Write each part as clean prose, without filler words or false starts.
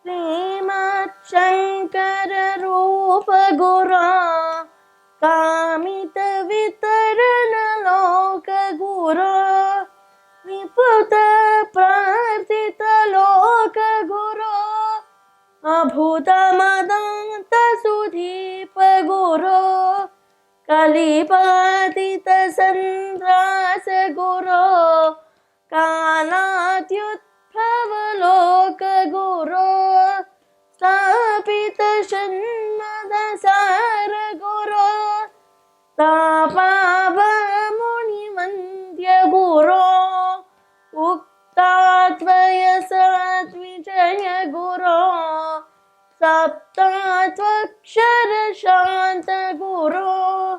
श्रीमच्छङ्कर रूप गुरो कामित वितरण लोक गुरो विपुत प्रार्थित लोक गुरो अभूत मदान्त सुधीप गुरो कलिपातित संद्रास गुरो कालात्युद्भव लोक गुरो स्थापित षण्मद सार गुरो तापाव मुनिवन्द्य गुरो उक्तात्वय सद्विजय गुरो सप्तात्वक्षर शांत गुरो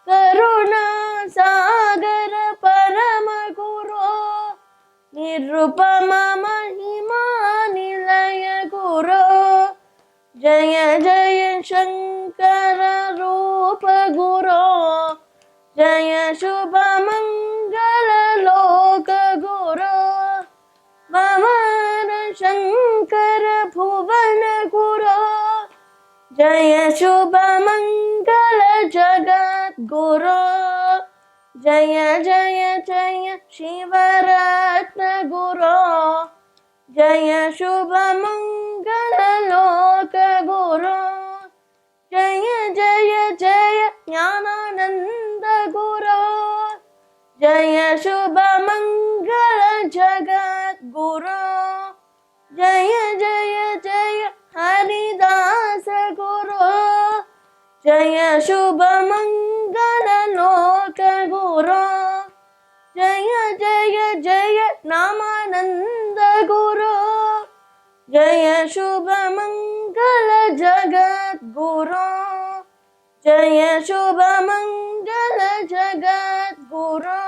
करुणा सागर परम गुरो निरुपम महिमा निलय गुरो जय जय शंकर रूप गुरो जय शुभ मंगल लोक गुरो वामन शंकर भुवन गुरो जय शुभ मंगल जगत गुरो जय जय जय शिवरत्न गुरो जय शुभ मंगल लोक गुरो जय जय जय ज्ञानानंद गुरो जय शुभ मंगल जगत गुरो जय जय जय हरिदास गुरो जय शुभ मंगल लोक गुरो जय जय जय नामानंद गुरो जय शुभ मंगल जगत गुरो जय शुभ मंगल जगत गुरो